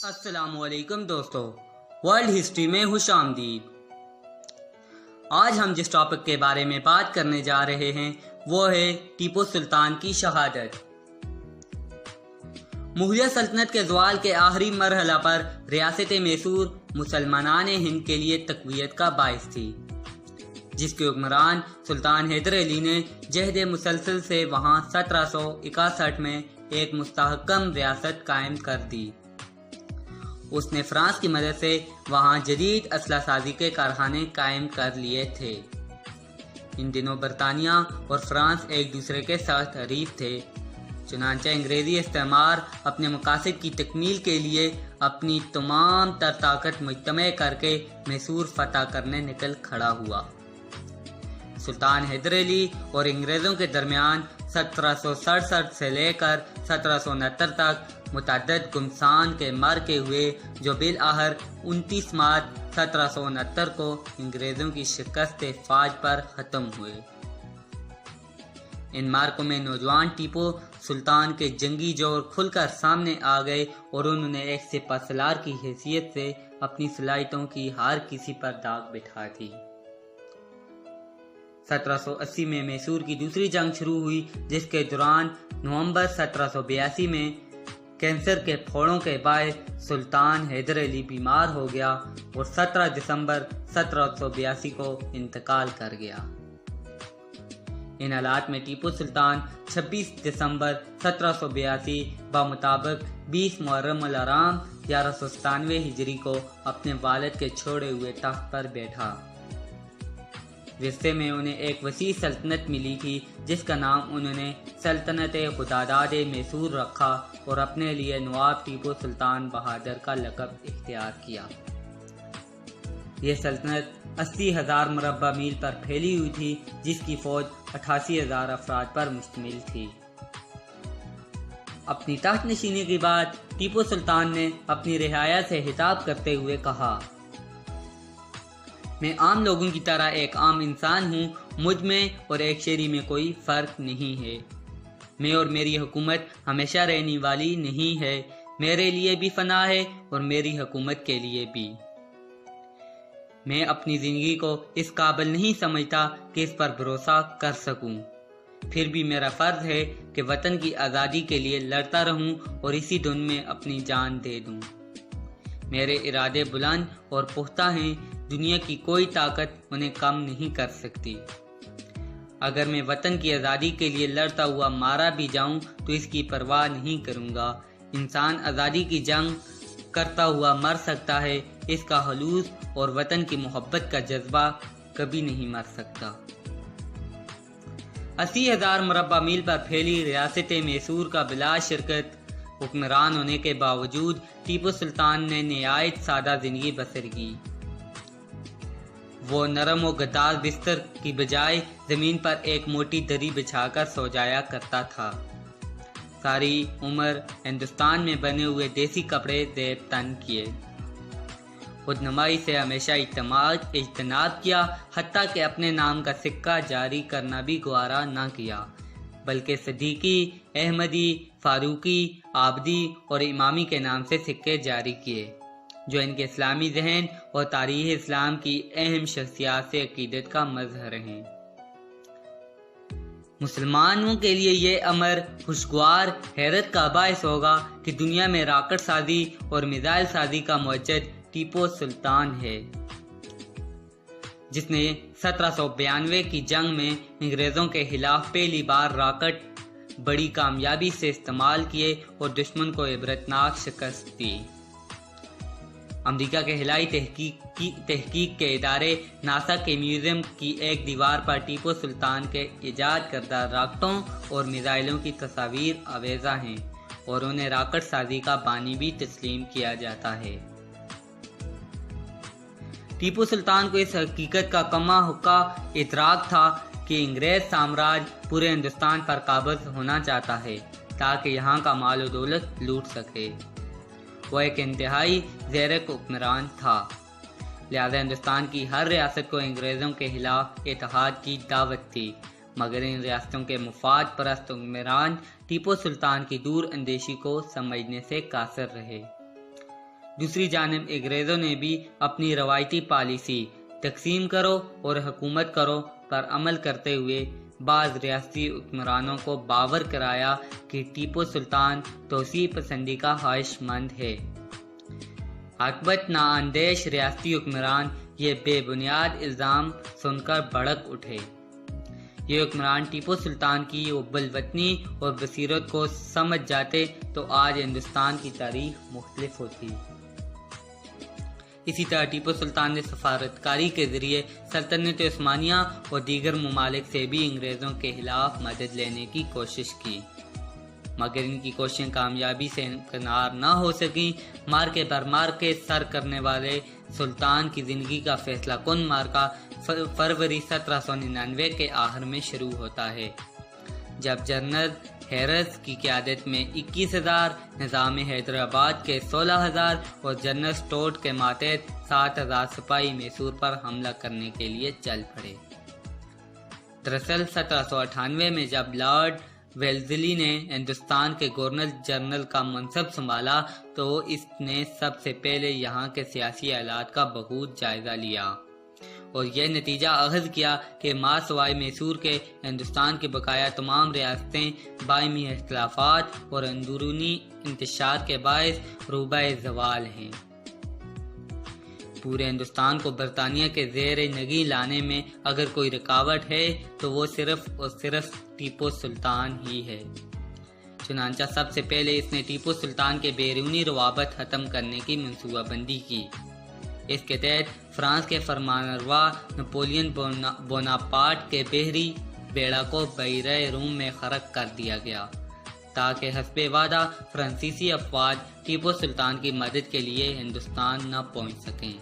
السلام علیکم دوستو، ورلڈ ہسٹری میں خوش آمدید۔ آج ہم جس ٹاپک کے بارے میں بات کرنے جا رہے ہیں وہ ہے ٹیپو سلطان کی شہادت۔ مغلیہ سلطنت کے زوال کے آخری مرحلہ پر ریاست میسور مسلمانان ہند کے لیے تقویت کا باعث تھی، جس کے حکمران سلطان حیدر علی نے جہد مسلسل سے وہاں 1761 میں ایک مستحکم ریاست قائم کر دی۔ اس نے فرانس کی مدد سے وہاں جدید اسلحہ سازی کے کارخانے قائم کر لیے تھے۔ ان دنوں برطانیہ اور فرانس ایک دوسرے کے ساتھ حریف تھے، چنانچہ انگریزی استعمار اپنے مقاصد کی تکمیل کے لیے اپنی تمام تر طاقت مجتمع کر کے میسور فتح کرنے نکل کھڑا ہوا۔ سلطان حیدر علی اور انگریزوں کے درمیان 1767 سے لے کر 1769 تک متعدد گھمسان کے مارکے ہوئے، جو بالآخر 29 مارچ 1769 کو انگریزوں کی شکست فاج پر ختم ہوئے۔ ان مارکوں میں نوجوان ٹیپو سلطان کے جنگی جوہر کھل کر سامنے آ گئے اور انہوں نے ایک سپہ سالار کی حیثیت سے اپنی صلاحیتوں کی ہر کسی پر داغ بٹھا دی۔ 1780 میں میسور کی دوسری جنگ شروع ہوئی، جس کے دوران نومبر 1782 میں کینسر کے پھوڑوں کے باعث سلطان حیدر علی بیمار ہو گیا اور 17 دسمبر 1782 کو انتقال کر گیا۔ ان حالات میں ٹیپو سلطان 26 دسمبر 1782 بمطابق 20 محرم الحرام 1197 ہجری کو اپنے والد کے چھوڑے ہوئے تخت پر بیٹھا۔ رشتے میں انہیں ایک وسیع سلطنت ملی تھی، جس کا نام انہوں نے سلطنت خداداد میسور رکھا اور اپنے لیے نواب ٹیپو سلطان بہادر کا لقب اختیار کیا۔ یہ سلطنت 80,000 مربع میل پر پھیلی ہوئی تھی، جس کی فوج 88,000 افراد پر مشتمل تھی۔ اپنی تخت نشینی کے بعد ٹیپو سلطان نے اپنی رعایا سے خطاب کرتے ہوئے کہا، میں عام لوگوں کی طرح ایک عام انسان ہوں، مجھ میں اور ایک شہری میں کوئی فرق نہیں ہے۔ میں اور میری حکومت ہمیشہ رہنے والی نہیں ہے، میرے لیے بھی فنا ہے اور میری حکومت کے لیے بھی۔ میں اپنی زندگی کو اس قابل نہیں سمجھتا کہ اس پر بھروسہ کر سکوں، پھر بھی میرا فرض ہے کہ وطن کی آزادی کے لیے لڑتا رہوں اور اسی دھن میں اپنی جان دے دوں۔ میرے ارادے بلند اور پختہ ہیں، دنیا کی کوئی طاقت انہیں کم نہیں کر سکتی۔ اگر میں وطن کی آزادی کے لیے لڑتا ہوا مارا بھی جاؤں تو اس کی پرواہ نہیں کروں گا۔ انسان آزادی کی جنگ کرتا ہوا مر سکتا ہے، اس کا خلوص اور وطن کی محبت کا جذبہ کبھی نہیں مر سکتا۔ 80,000 مربع میل پر پھیلی ریاست میسور کا بلا شرکت حکمران ہونے کے باوجود ٹیپو سلطان نے نہایت سادہ زندگی بسر کی۔ وہ نرم و گداز بستر کی بجائے زمین پر ایک موٹی دری بچھا کر سو جایا کرتا تھا۔ ساری عمر ہندوستان میں بنے ہوئے دیسی کپڑے زیب تن کیے، خود نمائی سے ہمیشہ اجتناب کیا، حتیٰ کہ اپنے نام کا سکہ جاری کرنا بھی گوارا نہ کیا، بلکہ صدیقی، احمدی، فاروقی، عابدی اور امامی کے نام سے سکے جاری کیے، جو ان کے اسلامی ذہن اور تاریخ اسلام کی اہم شخصیات سے عقیدت کا مظہر ہیں۔ مسلمانوں کے لیے یہ امر خوشگوار حیرت کا باعث ہوگا کہ دنیا میں راکٹ سازی اور میزائل سازی کا موجد ٹیپو سلطان ہے، جس نے 1792 کی جنگ میں انگریزوں کے خلاف پہلی بار راکٹ بڑی کامیابی سے استعمال کیے اور دشمن کو عبرتناک شکست دی۔ امریکہ کے خلائی تحقیق کے ادارے ناسا کے میوزیم کی ایک دیوار پر ٹیپو سلطان کے ایجاد کردہ راکٹوں اور میزائلوں کی تصاویر آویزاں ہیں اور انہیں راکٹ سازی کا بانی بھی تسلیم کیا جاتا ہے۔ ٹیپو سلطان کو اس حقیقت کا کما حقہ ادراک تھا کہ انگریز سامراج پورے ہندوستان پر قابض ہونا چاہتا ہے تاکہ یہاں کا مال و دولت لوٹ سکے۔ وہ ایک انتہائی زیرک حکمران تھا، لہذا ہندوستان کی ہر ریاست کو انگریزوں کے خلاف اتحاد کی دعوت تھی، مگر ان ریاستوں کے مفاد پرست حکمران ٹیپو سلطان کی دور اندیشی کو سمجھنے سے قاصر رہے۔ دوسری جانب انگریزوں نے بھی اپنی روایتی پالیسی تقسیم کرو اور حکومت کرو پر عمل کرتے ہوئے بعض ریاستی حکمرانوں کو باور کرایا کہ ٹیپو سلطان توسیع پسندی کا خواہش مند ہے۔ عاقبت نااندیش ریاستی حکمران یہ بے بنیاد الزام سن کر بھڑک اٹھے۔ یہ حکمران ٹیپو سلطان کی حب الوطنی اور بصیرت کو سمجھ جاتے تو آج ہندوستان کی تاریخ مختلف ہوتی۔ اسی طرح ٹیپو سلطان نے سفارتکاری کے ذریعے سلطنت عثمانیہ اور دیگر ممالک سے بھی انگریزوں کے خلاف مدد لینے کی کوشش کی، مگر ان کی کوششیں کامیابی سے کنار نہ ہو سکیں۔ مار کے برمار کے سر کرنے والے سلطان کی زندگی کا فیصلہ کن مارکا فروری 1799 کے آخر میں شروع ہوتا ہے، جب جنرل ہیرس کی قیادت میں 21,000، نظام حیدرآباد کے 16,000 اور جنرل سٹورٹ کے ماتحت 7,000 سپاہی میسور پر حملہ کرنے کے لیے چل پڑے۔ دراصل 1798 میں جب لارڈ ویلزلی نے ہندوستان کے گورنر جنرل کا منصب سنبھالا تو اس نے سب سے پہلے یہاں کے سیاسی حالات کا بخود جائزہ لیا اور یہ نتیجہ اخذ کیا کہ ما سوائے میسور کے ہندوستان کی بقایا تمام ریاستیں باہمی اختلافات اور اندرونی انتشار کے باعث روبہ زوال ہیں۔ پورے ہندوستان کو برطانیہ کے زیر نگیں لانے میں اگر کوئی رکاوٹ ہے تو وہ صرف اور صرف ٹیپو سلطان ہی ہے۔ چنانچہ سب سے پہلے اس نے ٹیپو سلطان کے بیرونی روابط ختم کرنے کی منصوبہ بندی کی۔ اس کے تحت فرانس کے فرمانروا نپولین بوناپارٹ کے بحری بیڑا کو بحیرہ روم میں غرق کر دیا گیا تاکہ حسب وعدہ فرانسیسی افواج ٹیپو سلطان کی مدد کے لیے ہندوستان نہ پہنچ سکیں۔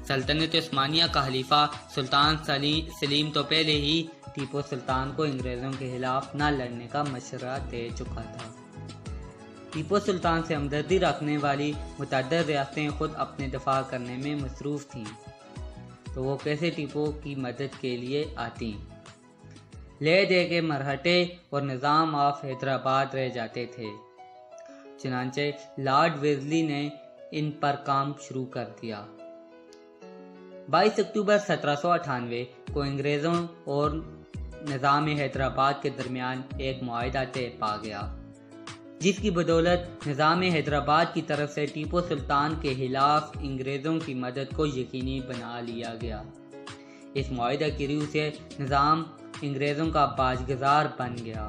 سلطنت عثمانیہ کا خلیفہ سلطان سلیم تو پہلے ہی ٹیپو سلطان کو انگریزوں کے خلاف نہ لڑنے کا مشورہ دے چکا تھا۔ ٹیپو سلطان سے ہمدردی رکھنے والی متعدد ریاستیں خود اپنے دفاع کرنے میں مصروف تھیں، تو وہ کیسے ٹیپو کی مدد کے لیے آتی؟ لے دے کے مرہٹے اور نظام آف حیدرآباد رہ جاتے تھے۔ چنانچہ لارڈ ویلزلی نے ان پر کام شروع کر دیا۔ 22 اکتوبر 1798 کو انگریزوں اور نظام حیدرآباد کے درمیان ایک معاہدہ طے پا گیا، جس کی بدولت نظام حیدرآباد کی طرف سے ٹیپو سلطان کے خلاف انگریزوں کی مدد کو یقینی بنا لیا گیا۔ اس معاہدہ کی روح سے نظام انگریزوں کا باجگزار بن گیا۔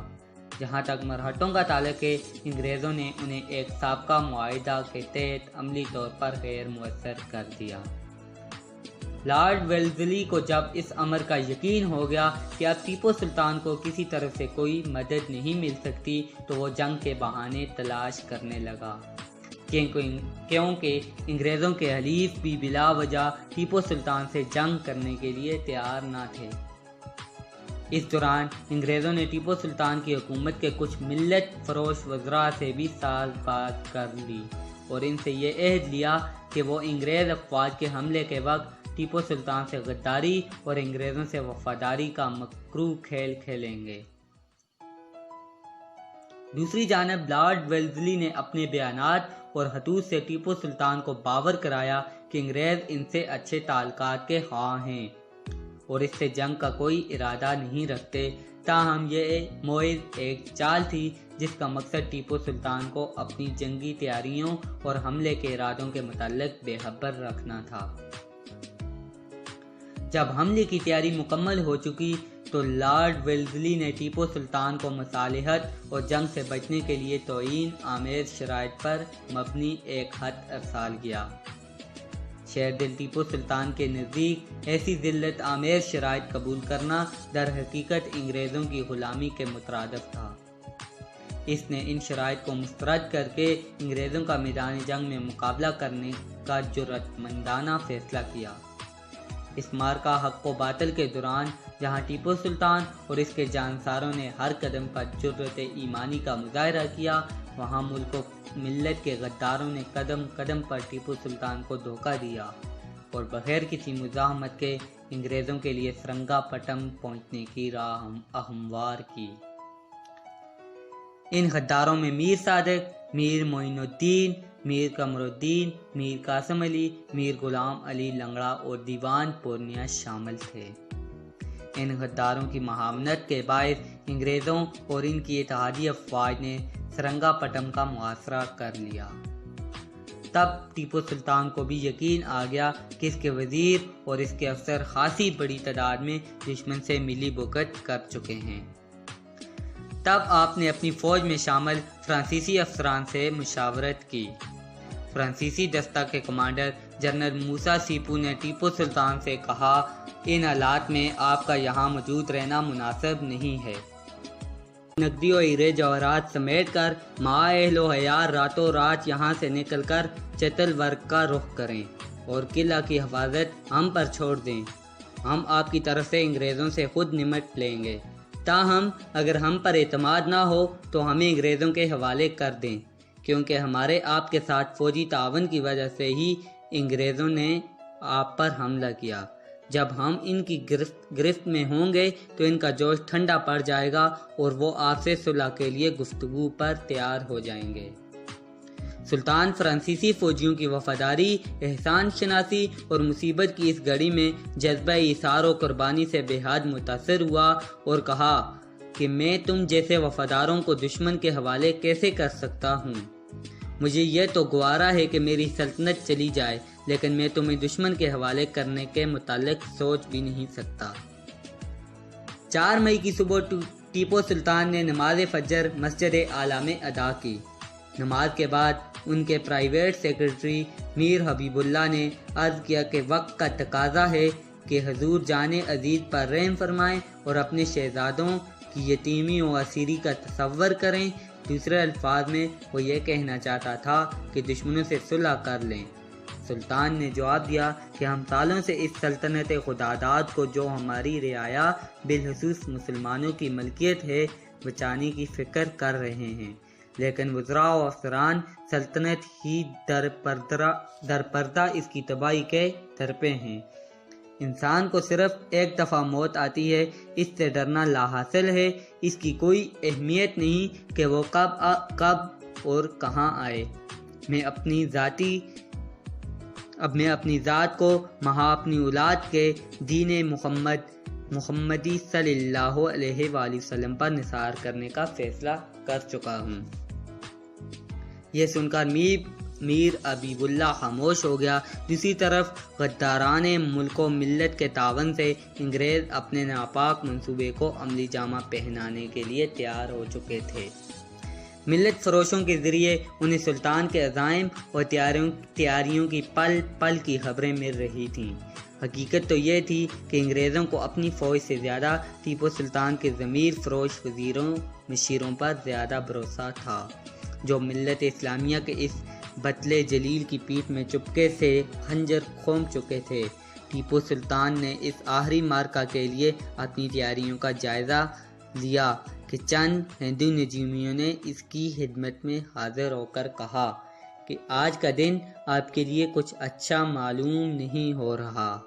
جہاں تک مرہٹوں کا تعلق ہے، انگریزوں نے انہیں ایک سابقہ معاہدہ کے تحت عملی طور پر غیر مؤثر کر دیا۔ لارڈ ویلزلی کو جب اس امر کا یقین ہو گیا کہ اب ٹیپو سلطان کو کسی طرف سے کوئی مدد نہیں مل سکتی تو وہ جنگ کے بہانے تلاش کرنے لگا، کیونکہ انگریزوں کے حلیف بھی بلا وجہ ٹیپو سلطان سے جنگ کرنے کے لیے تیار نہ تھے۔ اس دوران انگریزوں نے ٹیپو سلطان کی حکومت کے کچھ ملت فروش وزراء سے بھی ساز باز کر لی اور ان سے یہ عہد لیا کہ وہ انگریز افواج کے حملے کے وقت ٹیپو سلطان سے غداری اور انگریزوں سے وفاداری کا مکروہ کھیل کھیلیں گے۔ دوسری جانب لارڈ ویلزلی نے اپنے بیانات اور خطوط سے ٹیپو سلطان کو باور کرایا کہ انگریز ان سے اچھے تعلقات کے خواہاں ہیں اور اس سے جنگ کا کوئی ارادہ نہیں رکھتے، تاہم یہ محض ایک چال تھی جس کا مقصد ٹیپو سلطان کو اپنی جنگی تیاریوں اور حملے کے ارادوں کے متعلق بے خبر رکھنا تھا۔ جب حملے کی تیاری مکمل ہو چکی تو لارڈ ویلزلی نے ٹیپو سلطان کو مصالحت اور جنگ سے بچنے کے لیے توہین آمیز شرائط پر مبنی ایک خط ارسال کیا۔ شیر دل ٹیپو سلطان کے نزدیک ایسی ذلت آمیز شرائط قبول کرنا در حقیقت انگریزوں کی غلامی کے مترادف تھا۔ اس نے ان شرائط کو مسترد کر کے انگریزوں کا میدان جنگ میں مقابلہ کرنے کا جرأت مندانہ فیصلہ کیا۔ اس معرکہ حق و باطل کے دوران جہاں ٹیپو سلطان اور اس کے جانساروں نے ہر قدم پر جرأت ایمانی کا مظاہرہ کیا، وہاں ملک و ملت کے غداروں نے قدم قدم پر ٹیپو سلطان کو دھوکہ دیا اور بغیر کسی مزاحمت کے انگریزوں کے لیے سرنگا پٹم پہنچنے کی راہ ہموار کی۔ ان غداروں میں میر صادق، میر معین الدین، میر قمرالدین، میر قاسم علی، میر غلام علی لنگڑا اور دیوان پورنیہ شامل تھے۔ ان غداروں کی معاونت کے باعث انگریزوں اور ان کی اتحادی افواج نے سرنگا پٹم کا محاصرہ کر لیا۔ تب ٹیپو سلطان کو بھی یقین آ گیا کہ اس کے وزیر اور اس کے افسر خاصی بڑی تعداد میں دشمن سے ملی بھگت کر چکے ہیں۔ تب آپ نے اپنی فوج میں شامل فرانسیسی افسران سے مشاورت کی۔ فرانسیسی دستہ کے کمانڈر جنرل موسیٰ سیپو نے ٹیپو سلطان سے کہا، ان حالات میں آپ کا یہاں موجود رہنا مناسب نہیں ہے۔ نقدی و ہیرے جواہرات سمیٹ کر اہل و عیال راتوں رات یہاں سے نکل کر چتل ورگ کا رخ کریں اور قلعہ کی حفاظت ہم پر چھوڑ دیں۔ ہم آپ کی طرف سے انگریزوں سے خود نمٹ لیں گے۔ تاہم اگر ہم پر اعتماد نہ ہو تو ہمیں انگریزوں کے حوالے کر دیں، کیونکہ ہمارے آپ کے ساتھ فوجی تعاون کی وجہ سے ہی انگریزوں نے آپ پر حملہ کیا۔ جب ہم ان کی گرفت میں ہوں گے تو ان کا جوش ٹھنڈا پڑ جائے گا اور وہ آپ سے صلح کے لیے گفتگو پر تیار ہو جائیں گے۔ سلطان فرانسیسی فوجیوں کی وفاداری، احسان شناسی اور مصیبت کی اس گھڑی میں جذبہ ایثار و قربانی سے بے حد متاثر ہوا اور کہا کہ میں تم جیسے وفاداروں کو دشمن کے حوالے کیسے کر سکتا ہوں؟ مجھے یہ تو گوارا ہے کہ میری سلطنت چلی جائے، لیکن میں تمہیں دشمن کے حوالے کرنے کے متعلق سوچ بھی نہیں سکتا۔ 4 مئی کی صبح ٹیپو سلطان نے نماز فجر مسجد اعلیٰ میں ادا کی۔ نماز کے بعد ان کے پرائیویٹ سیکرٹری میر حبیب اللہ نے عرض کیا کہ وقت کا تقاضا ہے کہ حضور جان عزیز پر رحم فرمائیں اور اپنے شہزادوں کی یتیمی و اسیری کا تصور کریں۔ دوسرے الفاظ میں وہ یہ کہنا چاہتا تھا کہ دشمنوں سے صلح کر لیں۔ سلطان نے جواب دیا کہ ہم سالوں سے اس سلطنت خداداد کو جو ہماری رعایا بالخصوص مسلمانوں کی ملکیت ہے بچانے کی فکر کر رہے ہیں، لیکن وزراء و افسران سلطنت ہی در پردہ اس کی تباہی کے درپے ہیں۔ انسان کو صرف ایک دفعہ موت آتی ہے، اس سے ڈرنا لا حاصل ہے۔ اس کی کوئی اہمیت نہیں کہ وہ کب اور کہاں آئے۔ میں اپنی ذات کو مہا اپنی اولاد کے دین محمدی صلی اللہ علیہ وآلہ وسلم پر نثار کرنے کا فیصلہ کر چکا ہوں۔ یہ سن کر میر حبیب اللہ خاموش ہو گیا۔ دوسری طرف غداران ملک و ملت کے تعاون سے انگریز اپنے ناپاک منصوبے کو عملی جامہ پہنانے کے لیے تیار ہو چکے تھے۔ ملت فروشوں کے ذریعے انہیں سلطان کے عزائم اور تیاریوں کی پل پل کی خبریں مل رہی تھیں۔ حقیقت تو یہ تھی کہ انگریزوں کو اپنی فوج سے زیادہ ٹیپو سلطان کے ضمیر فروش وزیروں مشیروں پر زیادہ بھروسہ تھا، جو ملت اسلامیہ کے اس بطلِ جلیل کی پیٹھ میں چپکے سے خنجر کھوم چکے تھے۔ ٹیپو سلطان نے اس آخری معرکہ کے لیے اپنی تیاریوں کا جائزہ لیا کہ چند ہندو نجومیوں نے اس کی خدمت میں حاضر ہو کر کہا کہ آج کا دن آپ کے لیے کچھ اچھا معلوم نہیں ہو رہا۔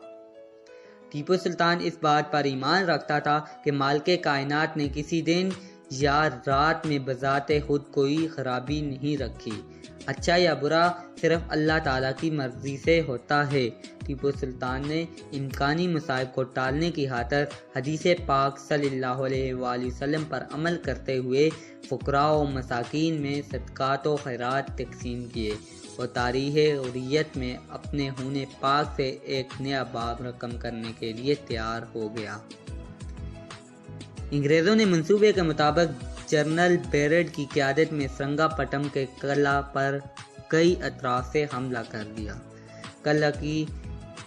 ٹیپو سلطان اس بات پر ایمان رکھتا تھا کہ مالک کائنات نے کسی دن یا رات میں بذات خود کوئی خرابی نہیں رکھی۔ اچھا یا برا صرف اللہ تعالیٰ کی مرضی سے ہوتا ہے۔ ٹیپو سلطان نے امکانی مصائب کو ٹالنے کی خاطر حدیث پاک صلی اللہ علیہ وآلہ وسلم پر عمل کرتے ہوئے فقراء و مساکین میں صدقات و خیرات تقسیم کیے اور تاریخ حریت میں اپنے خون پاک سے ایک نیا باب رقم کرنے کے لیے تیار ہو گیا۔ انگریزوں نے منصوبے کے مطابق جنرل بیرڈ کی قیادت میں سرنگا پٹم کے قلعہ پر کئی اطراف سے حملہ کر دیا۔ قلعہ کی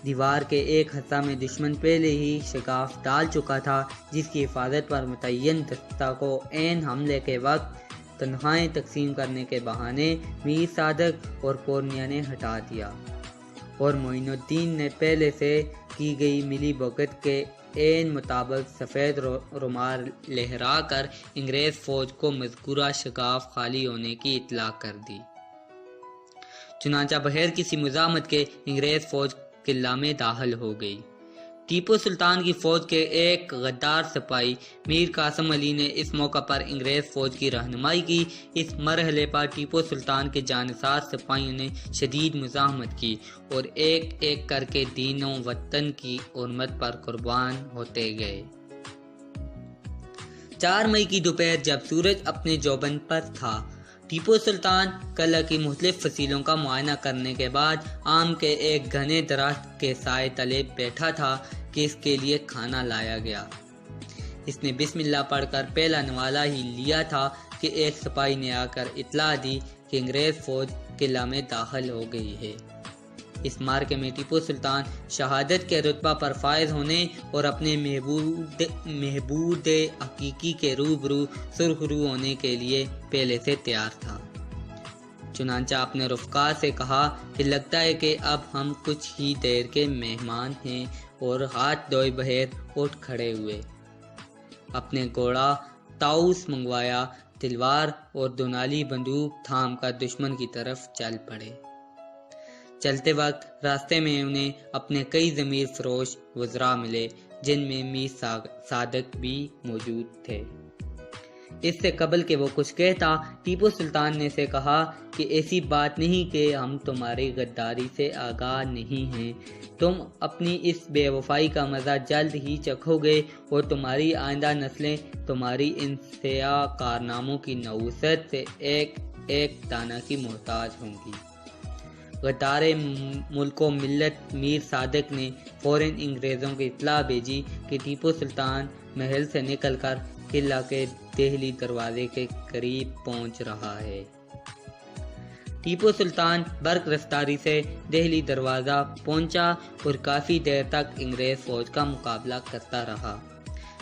دیوار کے ایک حصہ میں دشمن پہلے ہی شگاف ڈال چکا تھا، جس کی حفاظت پر متعین دستہ کو عین حملے کے وقت تنخواہیں تقسیم کرنے کے بہانے میر صادق اور پورنیہ نے ہٹا دیا، اور معین الدین نے پہلے سے کی گئی ملی بھگت کے عین مطابق سفید رومال لہرا کر انگریز فوج کو مذکورہ شگاف خالی ہونے کی اطلاع کر دی۔ چنانچہ بغیر کسی مزاحمت کے انگریز فوج قلعہ میں داخل ہو گئی۔ ٹیپو سلطان کی فوج کے ایک غدار سپاہی میر قاسم علی نے اس موقع پر انگریز فوج کی رہنمائی کی۔ اس مرحلے پر ٹیپو سلطان کے جانثار سپاہیوں نے شدید مزاحمت کی اور ایک ایک کر کے دین و وطن کی حرمت پر قربان ہوتے گئے۔ 4 مئی کی دوپہر جب سورج اپنے جوبن پر تھا، ٹیپو سلطان قلعہ کی مختلف فصیلوں کا معائنہ کرنے کے بعد آم کے ایک گھنے درخت کے سائے تلے بیٹھا تھا کہ اس کے لیے کھانا لایا گیا۔ اس نے بسم اللہ پڑھ کر پہلا نوالا ہی لیا تھا کہ ایک سپاہی نے آ کر اطلاع دی کہ انگریز فوج قلعہ میں داخل ہو گئی ہے۔ اس مارکے میں ٹیپو سلطان شہادت کے رتبہ پر فائز ہونے اور اپنے محبوب حقیقی کے روبرو سرخ رو ہونے کے لیے پہلے سے تیار تھا۔ چنانچہ اپنے رفقا سے کہا کہ لگتا ہے کہ اب ہم کچھ ہی دیر کے مہمان ہیں، اور ہاتھ دھوئے بغیر اٹھ کھڑے ہوئے۔ اپنے گھوڑا طاؤس منگوایا، تلوار اور دونالی بندوق تھام کر دشمن کی طرف چل پڑے۔ چلتے وقت راستے میں انہیں اپنے کئی ضمیر فروش وزراء ملے، جن میں میر صادق بھی موجود تھے۔ اس سے قبل کہ وہ کچھ کہتا، ٹیپو سلطان نے سے کہا کہ ایسی بات نہیں کہ ہم تمہاری غداری سے آگاہ نہیں ہیں، تم اپنی اس بے وفائی کا مزہ جلد ہی چکھو گے اور تمہاری آئندہ نسلیں تمہاری ان سیاہ کارناموں کی نحوست سے ایک ایک دانہ کی محتاج ہوں گی۔ غدار ملک و ملت میر صادق نے فوراً انگریزوں کی اطلاع بھیجی کہ ٹیپو سلطان محل سے نکل کر قلعہ کے دہلی دروازے کے قریب پہنچ رہا ہے۔ ٹیپو سلطان برق رفتاری سے دہلی دروازہ پہنچا اور کافی دیر تک انگریز فوج کا مقابلہ کرتا رہا۔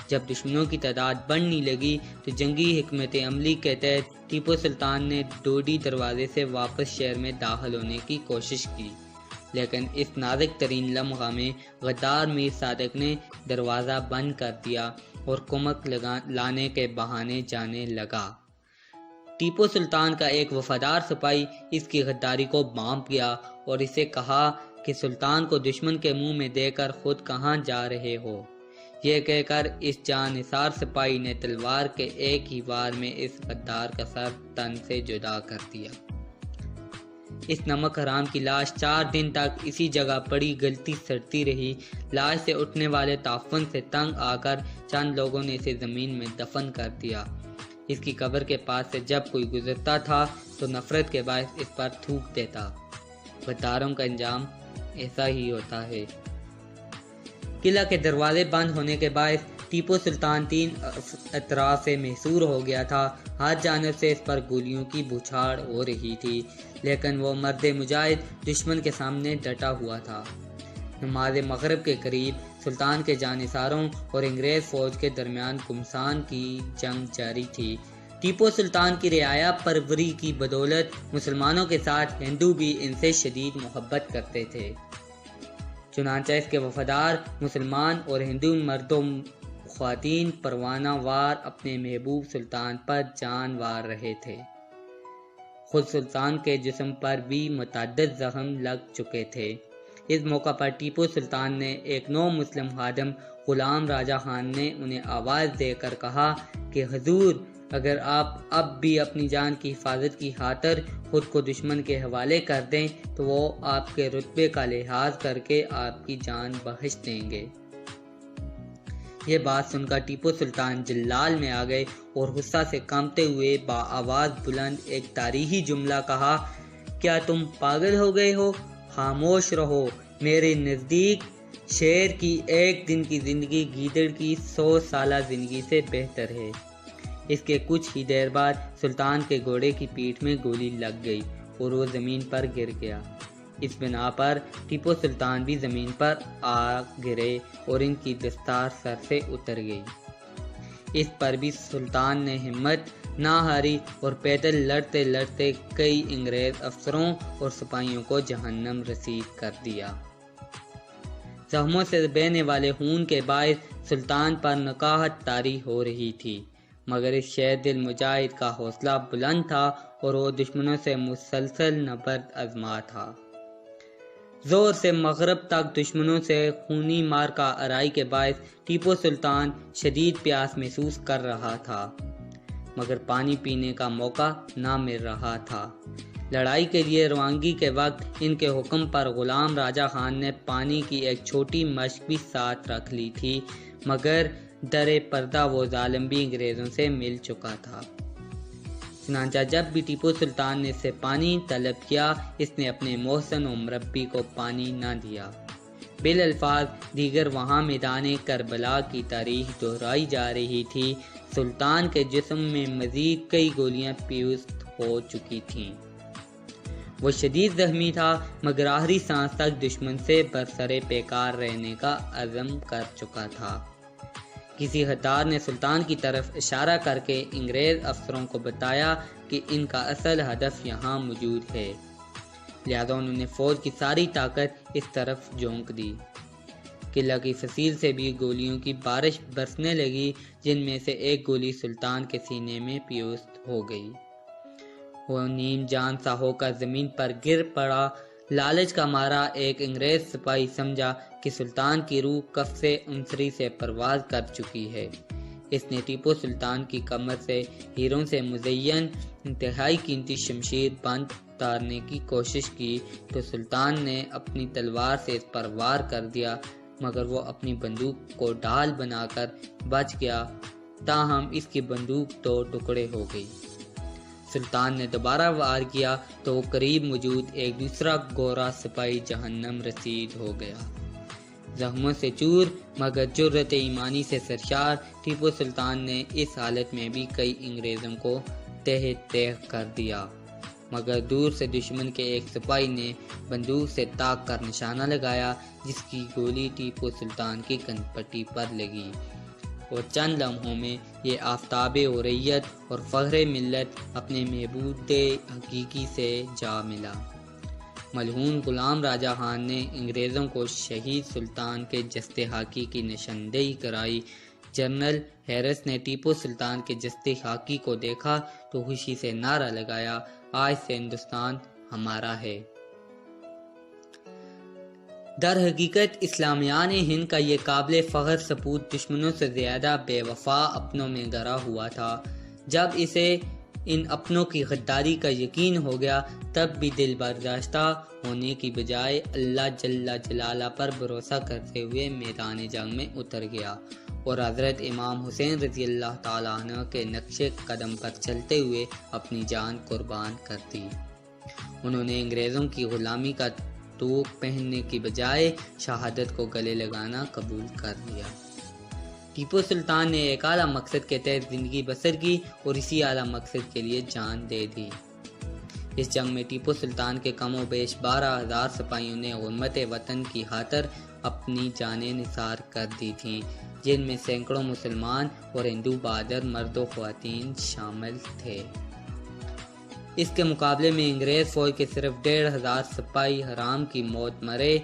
جب دشمنوں کی تعداد بڑھنے لگی تو جنگی حکمت عملی کے تحت ٹیپو سلطان نے ڈوڈی دروازے سے واپس شہر میں داخل ہونے کی کوشش کی، لیکن اس نازک ترین لمحہ میں غدار میر صادق نے دروازہ بند کر دیا اور کمک لانے کے بہانے جانے لگا۔ ٹیپو سلطان کا ایک وفادار سپاہی اس کی غداری کو بھانپ گیا اور اسے کہا کہ سلطان کو دشمن کے منہ میں دے کر خود کہاں جا رہے ہو۔ یہ کہہ کر اس جان نثار سپاہی نے تلوار کے ایک ہی وار میں اس غدار کا سر تن سے جدا کر دیا۔ اس نمک حرام کی لاش 4 دن تک اسی جگہ پڑی گلتی سڑتی رہی۔ لاش سے اٹھنے والے تعفن سے تنگ آ کر چند لوگوں نے اسے زمین میں دفن کر دیا۔ اس کی قبر کے پاس سے جب کوئی گزرتا تھا تو نفرت کے باعث اس پر تھوک دیتا۔ غداروں کا انجام ایسا ہی ہوتا ہے۔ قلعہ کے دروازے بند ہونے کے باعث ٹیپو سلطان 3 اطراف سے محصور ہو گیا تھا۔ ہر جانب سے اس پر گولیوں کی بوچھاڑ ہو رہی تھی، لیکن وہ مرد مجاہد دشمن کے سامنے ڈٹا ہوا تھا۔ نماز مغرب کے قریب سلطان کے جانثاروں اور انگریز فوج کے درمیان گھمسان کی جنگ جاری تھی۔ ٹیپو سلطان کی رعایا پروری کی بدولت مسلمانوں کے ساتھ ہندو بھی ان سے شدید محبت کرتے تھے، چنانچہ اس کے وفادار مسلمان اور ہندو مرد و خواتین پروانہ وار اپنے محبوب سلطان پر جان وار رہے تھے۔ خود سلطان کے جسم پر بھی متعدد زخم لگ چکے تھے۔ اس موقع پر ٹیپو سلطان نے ایک نو مسلم خادم غلام راجہ خان نے انہیں آواز دے کر کہا کہ حضور، اگر آپ اب بھی اپنی جان کی حفاظت کی خاطر خود کو دشمن کے حوالے کر دیں تو وہ آپ کے رتبے کا لحاظ کر کے آپ کی جان بخش دیں گے۔ یہ بات سن کر ٹیپو سلطان جلال میں آ گئے اور غصہ سے کانپتے ہوئے آواز بلند ایک تاریخی جملہ کہا، کیا تم پاگل ہو گئے ہو؟ خاموش رہو، میرے نزدیک شیر کی 1 دن کی زندگی گیدڑ کی 100 سالہ زندگی سے بہتر ہے۔ اس کے کچھ ہی دیر بعد سلطان کے گھوڑے کی پیٹھ میں گولی لگ گئی اور وہ زمین پر گر گیا۔ اس بنا پر ٹیپو سلطان بھی زمین پر آ گرے اور ان کی دستار سر سے اتر گئی۔ اس پر بھی سلطان نے ہمت نہ ہاری اور پیدل لڑتے لڑتے کئی انگریز افسروں اور سپاہیوں کو جہنم رسید کر دیا۔ زخموں سے بہنے والے خون کے باعث سلطان پر نکاہت طاری ہو رہی تھی، مگر اس شیر دل مجاہد کا حوصلہ بلند تھا اور وہ دشمنوں سے مسلسل نبرد آزما تھا۔ زور سے مغرب تک دشمنوں سے خونی مارکا آرائی کے باعث ٹیپو سلطان شدید پیاس محسوس کر رہا تھا، مگر پانی پینے کا موقع نہ مل رہا تھا۔ لڑائی کے لیے روانگی کے وقت ان کے حکم پر غلام راجہ خان نے پانی کی ایک چھوٹی مشک بھی ساتھ رکھ لی تھی، مگر در پردہ وہ ظالم بھی انگریزوں سے مل چکا تھا۔ چنانچہ جب بھی ٹیپو سلطان نے اس سے پانی طلب کیا، اس نے اپنے محسن و مربی کو پانی نہ دیا۔ بالالفاظ دیگر وہاں میدان کربلا کی تاریخ دہرائی جا رہی تھی۔ سلطان کے جسم میں مزید کئی گولیاں پیوست ہو چکی تھیں۔ وہ شدید زخمی تھا، مگر آخری سانس تک دشمن سے برسر پیکار رہنے کا عزم کر چکا تھا۔ کسی غدار نے سلطان کی طرف اشارہ کر کے انگریز افسروں کو بتایا کہ ان کا اصل ہدف یہاں موجود ہے، لہذا انہوں نے فوج کی ساری طاقت اس طرف جھونک دی۔ قلعہ کی فصیل سے بھی گولیوں کی بارش برسنے لگی، جن میں سے ایک گولی سلطان کے سینے میں پیوست ہو گئی۔ وہ نیم جان سا ہو کر زمین پر گر پڑا۔ لالچ کا مارا ایک انگریز سپاہی سمجھا کہ سلطان کی روح کف عنصری سے پرواز کر چکی ہے۔ اس نے ٹیپو سلطان کی کمر سے ہیروں سے مزین انتہائی قیمتی شمشیر بند اتارنے کی کوشش کی تو سلطان نے اپنی تلوار سے اس پر وار کر دیا، مگر وہ اپنی بندوق کو ڈھال بنا کر بچ گیا، تاہم اس کی بندوق 2 ٹکڑے ہو گئی۔ سلطان نے دوبارہ وار کیا تو وہ قریب موجود ایک دوسرا گورا سپاہی جہنم رسید ہو گیا۔ زخموں سے چور مگر جرأت ایمانی سے سرشار ٹیپو سلطان نے اس حالت میں بھی کئی انگریزوں کو تہہ تیغ کر دیا، مگر دور سے دشمن کے ایک سپاہی نے بندوق سے تاک کر نشانہ لگایا، جس کی گولی ٹیپو سلطان کی کنپٹی پر لگی اور چند لمحوں میں یہ آفتاب اوریت اور فخر ملت اپنے محبوب حقیقی سے جا ملا۔ ملعون غلام راجہ خان نے انگریزوں کو شہید سلطان کے جسد خاکی کی نشاندہی کرائی۔ جنرل ہیرس نے ٹیپو سلطان کے جسد خاکی کو دیکھا تو خوشی سے نعرہ لگایا، آج سے ہندوستان ہمارا ہے۔ در حقیقت اسلامیان ہند کا یہ قابل فخر سپوت دشمنوں سے زیادہ بے وفا اپنوں میں گرا ہوا تھا۔ جب اسے ان اپنوں کی غداری کا یقین ہو گیا، تب بھی دل برداشتہ ہونے کی بجائے اللہ جل جلالہ پر بھروسہ کرتے ہوئے میدان جنگ میں اتر گیا اور حضرت امام حسین رضی اللہ تعالیٰ عنہ کے نقش قدم پر چلتے ہوئے اپنی جان قربان کر دی۔ انہوں نے انگریزوں کی غلامی کا توق پہننے کی بجائے شہادت کو گلے لگانا قبول کر لیا۔ ٹیپو سلطان نے ایک اعلیٰ مقصد کے تحت زندگی بسر کی اور اسی اعلیٰ مقصد کے لیے جان دے دی۔ اس جنگ میں ٹیپو سلطان کے کم و بیش 12,000 سپاہیوں نے حرمت وطن کی خاطر اپنی جانیں نثار کر دی تھیں، جن میں سینکڑوں مسلمان اور ہندو بہادر مرد و خواتین شامل تھے۔ اس کے مقابلے میں انگریز فوج کے صرف 1,500 سپاہی حرام کی موت مرے،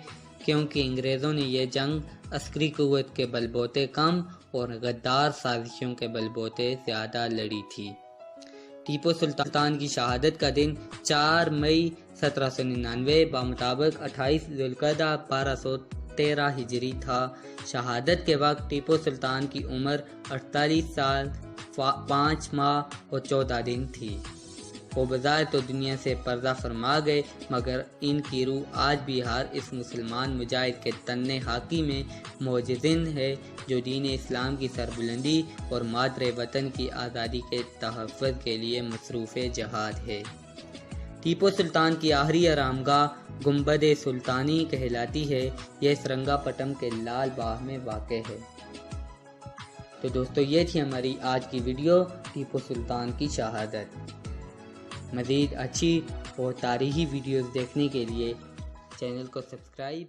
کیونکہ انگریزوں نے یہ جنگ عسکری قوت کے بلبوتے کم اور غدار سازشوں کے بلبوتے زیادہ لڑی تھی۔ ٹیپو سلطان کی شہادت کا دن 4 مئی 1799 بمطابق 28 ذوالقعدہ 1213 ہجری تھا۔ شہادت کے وقت ٹیپو سلطان کی عمر 48 سال 5 ماہ اور 14 دن تھی۔ وہ بظاہر تو دنیا سے پردہ فرما گئے، مگر ان کی روح آج بھی ہر اس مسلمان مجاہد کے تن خاکی میں موجزن ہے جو دین اسلام کی سربلندی اور مادر وطن کی آزادی کے تحفظ کے لیے مصروف جہاد ہے۔ ٹیپو سلطان کی آخری آرامگاہ گنبد سلطانی کہلاتی ہے۔ یہ سرنگا پٹم کے لال باغ میں واقع ہے۔ تو دوستو یہ تھی ہماری آج کی ویڈیو ٹیپو سلطان کی شہادت۔ مزید اچھی اور تاریخی ویڈیوز دیکھنے کے لیے چینل کو سبسکرائب